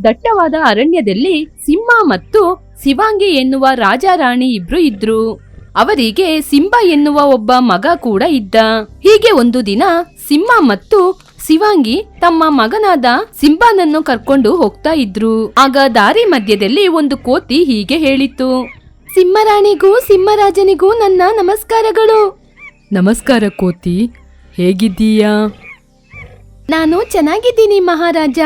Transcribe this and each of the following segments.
ದಟ್ಟವಾದ ಅರಣ್ಯದಲ್ಲಿ ಸಿಂಹ ಮತ್ತು ಶಿವಾಂಗಿ ಎನ್ನುವ ರಾಜ ರಾಣಿ ಇಬ್ರು ಇದ್ರು. ಅವರಿಗೆ ಸಿಂಬ ಎನ್ನುವ ಒಬ್ಬ ಮಗ ಕೂಡ ಇದ್ದ. ಹೀಗೆ ಒಂದು ದಿನ ಸಿಂಹ ಮತ್ತು ಶಿವಾಂಗಿ ತಮ್ಮ ಮಗನಾದ ಸಿಂಬಾನನ್ನು ಕರ್ಕೊಂಡು ಹೋಗ್ತಾ ಇದ್ರು. ಆಗ ದಾರಿ ಮಧ್ಯದಲ್ಲಿ ಒಂದು ಕೋತಿ ಹೀಗೆ ಹೇಳಿತು, ಸಿಂಹರಾಣಿಗೂ ಸಿಂಹರಾಜನಿಗೂ ನನ್ನ ನಮಸ್ಕಾರಗಳು. ನಮಸ್ಕಾರ ಕೋತಿ, ಹೇಗಿದ್ದೀಯಾ? ನಾನು ಚೆನ್ನಾಗಿದ್ದೀನಿ ಮಹಾರಾಜ.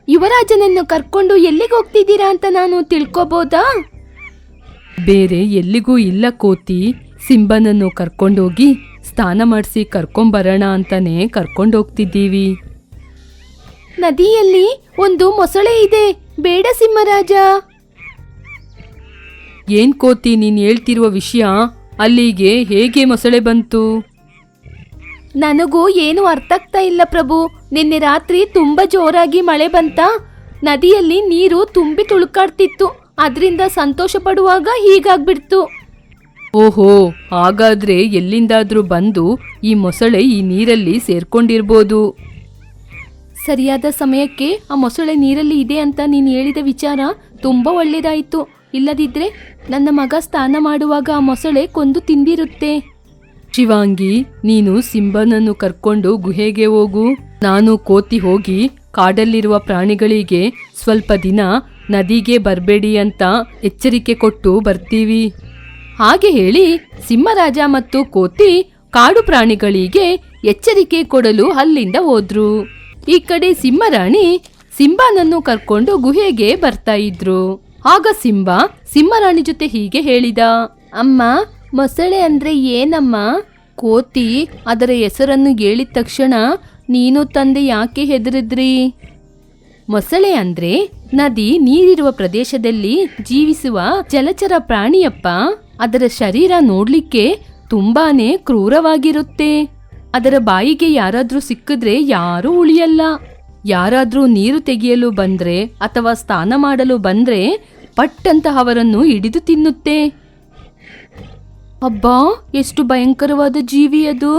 ಯುವರಾಜನನ್ನು ಕರ್ಕೊಂಡು ಎಲ್ಲಿಗೆ ಹೋಗ್ತಿದ್ದೀರಾ ಅಂತ ನಾನು ತಿಳ್ಕೊಬೋದಾ? ಬೇರೆ ಎಲ್ಲಿಗೂ ಇಲ್ಲ ಕೋತಿ, ಸಿಂಬನನ್ನು ಕರ್ಕೊಂಡೋಗಿ ಸ್ನಾನ ಮಾಡಿಸಿ ಕರ್ಕೊಂಬರೋಣ ಅಂತಾನೆ ಕರ್ಕೊಂಡೋಗ್ತಿದ್ದೀವಿ. ನದಿಯಲ್ಲಿ ಒಂದು ಮೊಸಳೆ ಇದೆ, ಬೇಡ ಸಿಂಹರಾಜ. ಏನ್ ಕೋತಿ ನೀನ್ ಹೇಳ್ತಿರುವ ವಿಷಯ? ಅಲ್ಲಿಗೆ ಹೇಗೆ ಮೊಸಳೆ ಬಂತು? ನನಗೂ ಏನು ಅರ್ಥ ಆಗ್ತಾ ಇಲ್ಲ ಪ್ರಭು. ನಿನ್ನೆ ರಾತ್ರಿ ತುಂಬಾ ಜೋರಾಗಿ ಮಳೆ ಬಂತ, ನದಿಯಲ್ಲಿ ನೀರು ತುಂಬಿ ತುಳುಕಾಡ್ತಿತ್ತು. ಅದರಿಂದ ಸಂತೋಷ ಪಡುವಾಗ ಹೀಗಾಗ್ಬಿಡ್ತು. ಓಹೋ, ಹಾಗಾದ್ರೆ ಎಲ್ಲಿಂದಾದ್ರೂ ಬಂದು ಈ ಮೊಸಳೆ ಈ ನೀರಲ್ಲಿ ಸೇರ್ಕೊಂಡಿರ್ಬೋದು. ಸರಿಯಾದ ಸಮಯಕ್ಕೆ ಆ ಮೊಸಳೆ ನೀರಲ್ಲಿ ಇದೆ ಅಂತ ನೀನು ಹೇಳಿದ ವಿಚಾರ ತುಂಬಾ ಒಳ್ಳೇದಾಯಿತು. ಇಲ್ಲದಿದ್ರೆ ನನ್ನ ಮಗ ಸ್ನಾನ ಮಾಡುವಾಗ ಆ ಮೊಸಳೆ ಕೊಂದು ತಿಂದಿರುತ್ತೆ. ಶಿವಾಂಗಿ, ನೀನು ಸಿಂಬನನ್ನು ಕರ್ಕೊಂಡು ಗುಹೆಗೆ ಹೋಗು. ನಾನು ಕೋತಿ ಹೋಗಿ ಕಾಡಲ್ಲಿರುವ ಪ್ರಾಣಿಗಳಿಗೆ ಸ್ವಲ್ಪ ದಿನ ನದಿಗೆ ಬರಬೇಡಿ ಅಂತ ಎಚ್ಚರಿಕೆ ಕೊಟ್ಟು ಬರ್ತೀವಿ. ಹಾಗೆ ಹೇಳಿ ಸಿಂಹರಾಜ ಮತ್ತು ಕೋತಿ ಕಾಡು ಪ್ರಾಣಿಗಳಿಗೆ ಎಚ್ಚರಿಕೆ ಕೊಡಲು ಅಲ್ಲಿಂದ ಹೋದ್ರು. ಈ ಕಡೆ ಸಿಂಹರಾಣಿ ಸಿಂಬಾನನ್ನು ಕರ್ಕೊಂಡು ಗುಹೆಗೆ ಬರ್ತಾ ಇದ್ರು. ಆಗ ಸಿಂಹರಾಣಿ ಜೊತೆ ಹೀಗೆ ಹೇಳಿದ, ಅಮ್ಮ, ಮೊಸಳೆ ಅಂದ್ರೆ ಏನಮ್ಮ? ಕೋತಿ ಅದರ ಹೆಸರನ್ನು ಹೇಳಿದ ತಕ್ಷಣ ನೀನು ತಂದೆ ಯಾಕೆ ಹೆದರಿದ್ರಿ? ಮೊಸಳೆ ಅಂದ್ರೆ ನದಿ ನೀರಿರುವ ಪ್ರದೇಶದಲ್ಲಿ ಜೀವಿಸುವ ಜಲಚರ ಪ್ರಾಣಿಯಪ್ಪ. ಅದರ ಶರೀರ ನೋಡ್ಲಿಕ್ಕೆ ತುಂಬಾನೇ ಕ್ರೂರವಾಗಿರುತ್ತೆ. ಅದರ ಬಾಯಿಗೆ ಯಾರಾದ್ರೂ ಸಿಕ್ಕಿದ್ರೆ ಯಾರೂ ಉಳಿಯಲ್ಲ. ಯಾರಾದ್ರೂ ನೀರು ತೆಗೆಯಲು ಬಂದ್ರೆ ಅಥವಾ ಸ್ನಾನ ಮಾಡಲು ಬಂದ್ರೆ ಪಟ್ಟಂತ ಅವರನ್ನು ಹಿಡಿದು ತಿನ್ನುತ್ತೆ. ಅಬ್ಬಾ, ಎಷ್ಟು ಭಯಂಕರವಾದ ಜೀವಿ ಅದು.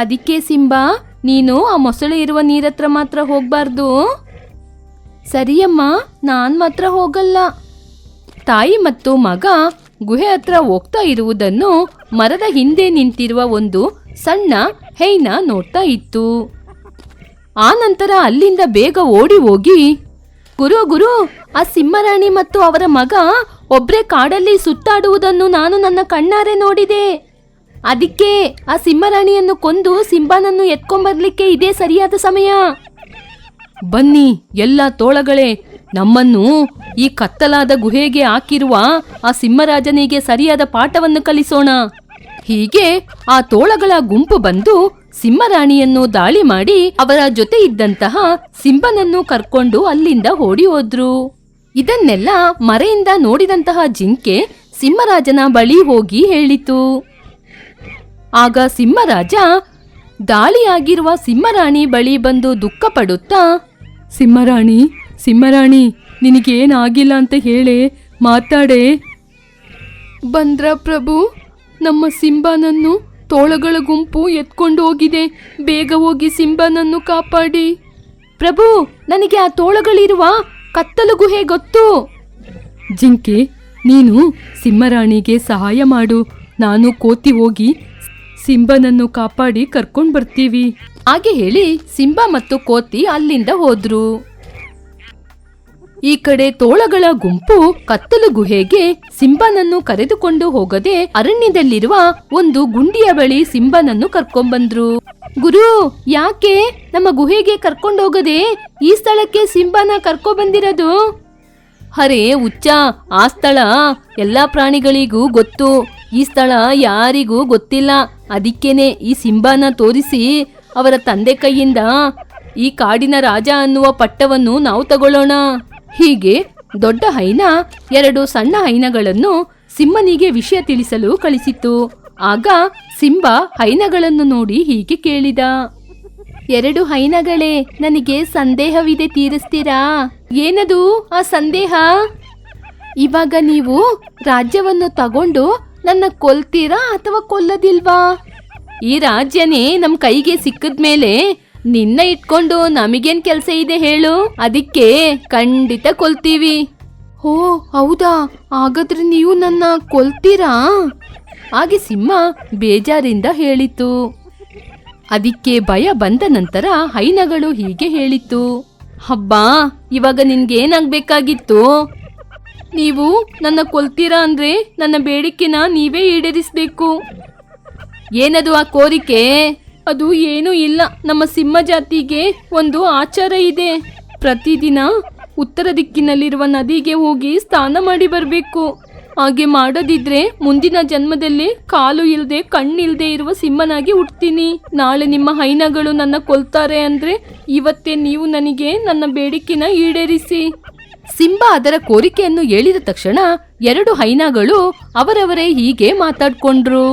ಅದಕ್ಕೆ ಸಿಂಬಾ, ನೀನು ಆ ಮೊಸಳೆ ಇರುವ ನೀರತ್ರ ಮಾತ್ರ ಹೋಗ್ಬಾರ್ದು. ಸರಿಯಮ್ಮ, ನಾನ್ ಮಾತ್ರ ಹೋಗಲ್ಲ. ತಾಯಿ ಮತ್ತು ಮಗ ಗುಹೆ ಹತ್ರ ಹೋಗ್ತಾ ಇರುವುದನ್ನು ಮರದ ಹಿಂದೆ ನಿಂತಿರುವ ಒಂದು ಸಣ್ಣ ಹೈನ ನೋಡ್ತಾ ಇತ್ತು. ಆ ನಂತರ ಅಲ್ಲಿಂದ ಬೇಗ ಓಡಿ ಹೋಗಿ, ಗುರು, ಆ ಸಿಂಹರಾಣಿ ಮತ್ತು ಅವರ ಮಗ ಒಬ್ರೇ ಕಾಡಲ್ಲಿ ಸುತ್ತಾಡುವುದನ್ನು ನಾನು ನನ್ನ ಕಣ್ಣಾರೆ ನೋಡಿದೆ. ಅದಕ್ಕೆ ಆ ಸಿಂಹರಾಣಿಯನ್ನು ಕೊಂದು ಸಿಂಬಾನನ್ನು ಎತ್ಕೊಂಬರ್ಲಿಕ್ಕೆ ಇದೇ ಸರಿಯಾದ ಸಮಯ. ಬನ್ನಿ ಎಲ್ಲ ತೋಳಗಳೇ, ನಮ್ಮನ್ನು ಈ ಕತ್ತಲಾದ ಗುಹೆಗೆ ಹಾಕಿರುವ ಆ ಸಿಂಹರಾಜನಿಗೆ ಸರಿಯಾದ ಪಾಠವನ್ನು ಕಲಿಸೋಣ. ಹೀಗೆ ಆ ತೋಳಗಳ ಗುಂಪು ಬಂದು ಸಿಂಹರಾಣಿಯನ್ನು ದಾಳಿ ಮಾಡಿ ಅವರ ಜೊತೆ ಇದ್ದಂತಹ ಸಿಂಬನನ್ನು ಕರ್ಕೊಂಡು ಅಲ್ಲಿಂದ ಓಡಿ ಹೋದ್ರು. ಇದನ್ನೆಲ್ಲ ಮರೆಯಿಂದ ನೋಡಿದಂತಹ ಜಿಂಕೆ ಸಿಂಹರಾಜನ ಬಳಿ ಹೋಗಿ ಹೇಳಿತು. ಆಗ ಸಿಂಹರಾಜ ದಾಳಿಯಾಗಿರುವ ಸಿಂಹರಾಣಿ ಬಳಿ ಬಂದು ದುಃಖ ಪಡುತ್ತಾ, ಸಿಂಹರಾಣಿ, ನಿನಗೇನಾಗಿಲ್ಲ ಅಂತ ಹೇಳೆ, ಮಾತಾಡೆ. ಬಂದ್ರ ಪ್ರಭು, ನಮ್ಮ ಸಿಂಬಾನನ್ನು ತೋಳಗಳ ಗುಂಪು ಎತ್ಕೊಂಡು ಹೋಗಿದೆ. ಬೇಗ ಹೋಗಿ ಸಿಂಬಾನನ್ನು ಕಾಪಾಡಿ. ಪ್ರಭು, ನನಗೆ ಆ ತೋಳಗಳಿರುವ ಕತ್ತಲು ಗುಹೆ ಗೊತ್ತು. ಜಿಂಕೆ, ನೀನು ಸಿಂಹರಾಣಿಗೆ ಸಹಾಯ ಮಾಡು. ನಾನು ಕೋತಿ ಹೋಗಿ ಸಿಂಬನನ್ನು ಕಾಪಾಡಿ ಕರ್ಕೊಂಡು ಬರ್ತೀವಿ. ಹಾಗೆ ಹೇಳಿ ಸಿಂಬಾ ಮತ್ತು ಕೋತಿ ಅಲ್ಲಿಂದ ಹೋದ್ರು. ಈ ಕಡೆ ತೋಳಗಳ ಗುಂಪು ಕತ್ತಲು ಗುಹೆಗೆ ಸಿಂಬನನ್ನು ಕರೆದುಕೊಂಡು ಹೋಗದೆ ಅರಣ್ಯದಲ್ಲಿರುವ ಒಂದು ಗುಂಡಿಯ ಬಳಿ ಸಿಂಬನನ್ನು ಕರ್ಕೊಂಡ್ಬಂದ್ರು. ಗುರು, ಯಾಕೆ ನಮ್ಮ ಗುಹೆಗೆ ಕರ್ಕೊಂಡೋಗದೆ ಈ ಸ್ಥಳಕ್ಕೆ ಸಿಂಬಾನ ಕರ್ಕೊಂಡ್ಬಂದಿರೋದು? ಅರೆ ಹುಚ್ಚ, ಆ ಸ್ಥಳ ಎಲ್ಲಾ ಪ್ರಾಣಿಗಳಿಗೂ ಗೊತ್ತು. ಈ ಸ್ಥಳ ಯಾರಿಗೂ ಗೊತ್ತಿಲ್ಲ. ಅದಕ್ಕೇನೆ ಈ ಸಿಂಬಾನ ತೋರಿಸಿ ಅವರ ತಂದೆ ಕೈಯಿಂದ ಈ ಕಾಡಿನ ರಾಜ ಅನ್ನುವ ಪಟ್ಟವನ್ನು ನಾವು ತಗೊಳ್ಳೋಣ. ಹೀಗೆ ದೊಡ್ಡ ಹೈನ 2 ಸಣ್ಣ ಹೈನಗಳನ್ನು ಸಿಂಹನಿಗೆ ವಿಷಯ ತಿಳಿಸಲು ಕಳಿಸಿತು. ಆಗ ಸಿಂಬ ಹೈನಗಳನ್ನು ನೋಡಿ ಹೀಗೆ ಕೇಳಿದ, 2 ಹೈನಗಳೇ, ನನಗೆ ಸಂದೇಹವಿದೆ, ತೀರಿಸ್ತೀರಾ? ಏನದು ಆ ಸಂದೇಹ? ಇವಾಗ ನೀವು ರಾಜ್ಯವನ್ನು ತಗೊಂಡು ನನ್ನ ಕೊಲ್ತೀರಾ ಅಥವಾ ಕೊಲ್ಲದಿಲ್ವಾ? ಈ ರಾಜ್ಯನೇ ನಮ್ ಕೈಗೆ ಸಿಕ್ಕದ್ಮೇಲೆ ನಿನ್ನ ಇಟ್ಕೊಂಡು ನಮಗೇನ್ ಕೆಲ್ಸ ಇದೆ ಹೇಳು, ಅದಕ್ಕೆ ಖಂಡಿತ ಕೊಲ್ತೀವಿ. ಓ ಹೌದಾ, ಹಾಗಾದ್ರೆ ನೀವು ನನ್ನ ಕೊಲ್ತೀರಾ? ಹಾಗೆ ಸಿಂಹ ಬೇಜಾರಿಂದ ಹೇಳಿತು. ಅದಕ್ಕೆ ಭಯ ಬಂದ ನಂತರ ಹೈನಗಳು ಹೀಗೆ ಹೇಳಿತು, ಹಬ್ಬಾ ಇವಾಗ ನಿನ್ಗೇನಾಗ್ಬೇಕಾಗಿತ್ತು? ನೀವು ನನ್ನ ಕೊಲ್ತೀರಾ ಅಂದ್ರೆ ನನ್ನ ಬೇಡಿಕೆನ ನೀವೇ ಈಡೇರಿಸ್ಬೇಕು. ಏನದು ಆ ಕೋರಿಕೆ? ಅದು ಏನೂ ಇಲ್ಲ, ನಮ್ಮ ಸಿಂಹ ಜಾತಿಗೆ ಒಂದು ಆಚಾರ ಇದೆ. ಪ್ರತಿದಿನ ಉತ್ತರ ದಿಕ್ಕಿನಲ್ಲಿರುವ ನದಿಗೆ ಹೋಗಿ ಸ್ನಾನ ಮಾಡಿ ಬರಬೇಕು. ಹಾಗೆ ಮಾಡೋದಿದ್ರೆ ಮುಂದಿನ ಜನ್ಮದಲ್ಲಿ ಕಾಲು ಇಲ್ಲದೆ ಕಣ್ಣಿಲ್ದೆ ಇರುವ ಸಿಂಹನಾಗಿ ಹುಟ್ತೀನಿ. ನಾಳೆ ನಿಮ್ಮ ಹೈನಗಳು ನನ್ನ ಕೊಲ್ತಾರೆ ಅಂದ್ರೆ ಇವತ್ತೇ ನೀವು ನನಗೆ ನನ್ನ ಬೇಡಿಕೆನ ಈಡೇರಿಸಿ. ಸಿಂಹ ಅದರ ಕೋರಿಕೆಯನ್ನು ಹೇಳಿದ ತಕ್ಷಣ 2 ಹೈನಗಳು ಅವರವರೇ ಹೀಗೆ ಮಾತಾಡ್ಕೊಂಡ್ರು.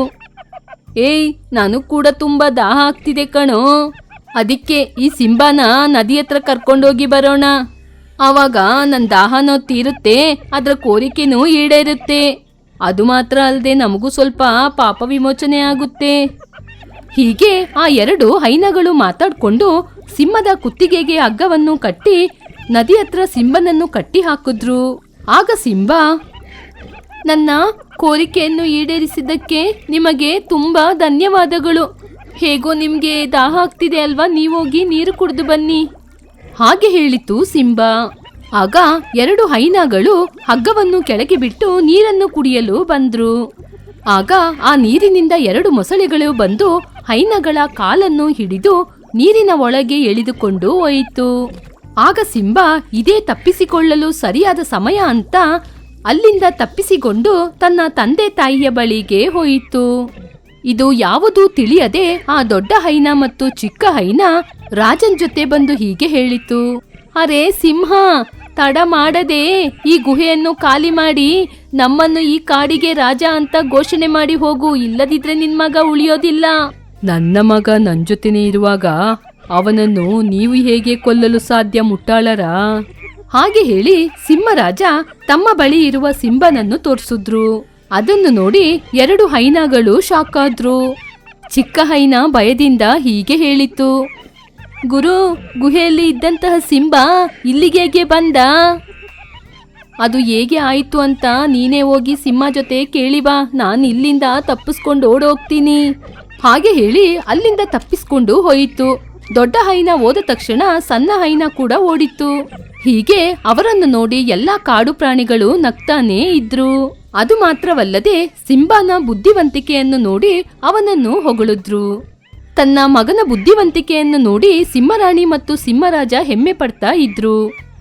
ಏಯ್, ನಾನು ಕೂಡ ತುಂಬಾ ದಾಹ ಆಗ್ತಿದೆ ಕಣೋ, ಅದಕ್ಕೆ ಈ ಸಿಂಹನ ನದಿ ಹತ್ರ ಕರ್ಕೊಂಡೋಗಿ ಬರೋಣ. ಆವಾಗ ನನ್ನ ದಾಹನೋ ತೀರುತ್ತೆ, ಅದರ ಕೋರಿಕೆನೂ ಈಡೇರುತ್ತೆ. ಅದು ಮಾತ್ರ ಅಲ್ಲದೆ ನಮಗೂ ಸ್ವಲ್ಪ ಪಾಪ ವಿಮೋಚನೆ ಆಗುತ್ತೆ. ಹೀಗೆ ಆ 2 ಹೈನಗಳು ಮಾತಾಡ್ಕೊಂಡು ಸಿಂಹದ ಕುತ್ತಿಗೆಗೆ ಹಗ್ಗವನ್ನು ಕಟ್ಟಿ ನದಿ ಹತ್ರ ಸಿಂಹನನ್ನು ಕಟ್ಟಿ ಹಾಕಿದ್ರು. ಆಗ ಸಿಂಹ, ನನ್ನ ಕೋರಿಕೆಯನ್ನು ಈಡೇರಿಸಿದ್ದಕ್ಕೆ ನಿಮಗೆ ತುಂಬಾ ಧನ್ಯವಾದಗಳು. ಹೇಗೋ ನಿಮ್ಗೆ ದಾಹ ಆಗ್ತಿದೆ ಅಲ್ವಾ, ನೀವೋಗಿ ನೀರು ಕುಡಿದು ಬನ್ನಿ ಹಾಗೆ ಹೇಳಿತು ಸಿಂಹ. ಆಗ 2 ಹೈನಗಳು ಹಗ್ಗವನ್ನು ಕೆಳಗೆ ಬಿಟ್ಟು ನೀರನ್ನು ಕುಡಿಯಲು ಬಂದ್ರು. ಆಗ ಆ ನೀರಿನಿಂದ 2 ಮೊಸಳೆಗಳು ಬಂದು ಹೈನಗಳ ಕಾಲನ್ನು ಹಿಡಿದು ನೀರಿನ ಒಳಗೆ ಎಳೆದುಕೊಂಡು ಹೋಯಿತು. ಆಗ ಸಿಂಹ ಇದೇ ತಪ್ಪಿಸಿಕೊಳ್ಳಲು ಸರಿಯಾದ ಸಮಯ ಅಂತ ಅಲ್ಲಿಂದ ತಪ್ಪಿಸಿಕೊಂಡು ತನ್ನ ತಂದೆ ತಾಯಿಯ ಬಳಿಗೆ ಹೋಯಿತು. ಇದು ಯಾವುದೂ ತಿಳಿಯದೆ ಆ ದೊಡ್ಡ ಹೈನ ಮತ್ತು ಚಿಕ್ಕ ಹೈನ ರಾಜನ್ ಜೊತೆ ಬಂದು ಹೀಗೆ ಹೇಳಿತು, ಅರೆ ಸಿಂಹ, ತಡ ಮಾಡದೆ ಈ ಗುಹೆಯನ್ನು ಖಾಲಿ ಮಾಡಿ ನಮ್ಮನ್ನು ಈ ಕಾಡಿಗೆ ರಾಜ ಅಂತ ಘೋಷಣೆ ಮಾಡಿ ಹೋಗು, ಇಲ್ಲದಿದ್ರೆ ನಿನ್ ಮಗ ಉಳಿಯೋದಿಲ್ಲ. ನನ್ನ ಮಗ ನನ್ನ ಜೊತೆನೇ ಇರುವಾಗ ಅವನನ್ನು ನೀವು ಹೇಗೆ ಕೊಲ್ಲಲು ಸಾಧ್ಯ ಮುಟ್ಟಾಳರ? ಹಾಗೆ ಹೇಳಿ ಸಿಂಹರಾಜ ತಮ್ಮ ಬಳಿ ಇರುವ ಸಿಂಹನನ್ನು ತೋರಿಸಿದ್ರು. ಅದನ್ನು ನೋಡಿ 2 ಹೈನಗಳು ಶಾಕ್ ಆದ್ರು. ಚಿಕ್ಕ ಹೈನ ಭಯದಿಂದ ಹೀಗೆ ಹೇಳಿತು, ಗುರು, ಗುಹೆಯಲ್ಲಿ ಇದ್ದಂತಹ ಸಿಂಹ ಇಲ್ಲಿಗೆ ಹೇಗೆ ಬಂದ? ಅದು ಹೇಗೆ ಆಯ್ತು ಅಂತ ನೀನೇ ಹೋಗಿ ಸಿಂಹ ಜೊತೆ ಕೇಳಿ ಬಾ, ನಾನು ಇಲ್ಲಿಂದ ತಪ್ಪಿಸ್ಕೊಂಡು ಓಡೋಗ್ತೀನಿ ಹಾಗೆ ಹೇಳಿ ಅಲ್ಲಿಂದ ತಪ್ಪಿಸ್ಕೊಂಡು ಹೋಯಿತು. ದೊಡ್ಡ ಹೈನ ಹೋದ ತಕ್ಷಣ ಸಣ್ಣ ಹೈನ ಕೂಡ ಓಡಿತು. ಹೀಗೆ ಅವರನ್ನು ನೋಡಿ ಎಲ್ಲಾ ಕಾಡು ಪ್ರಾಣಿಗಳು ನಗ್ತಾನೇ ಇದ್ರು. ಅದು ಮಾತ್ರವಲ್ಲದೆ ಸಿಂಹನ ಬುದ್ಧಿವಂತಿಕೆಯನ್ನು ನೋಡಿ ಅವನನ್ನು ಹೊಗಳಿದ್ರು. ತನ್ನ ಮಗನ ಬುದ್ಧಿವಂತಿಕೆಯನ್ನು ನೋಡಿ ಸಿಂಹರಾಣಿ ಮತ್ತು ಸಿಂಹರಾಜ ಹೆಮ್ಮೆ ಪಡ್ತಾ ಇದ್ರು.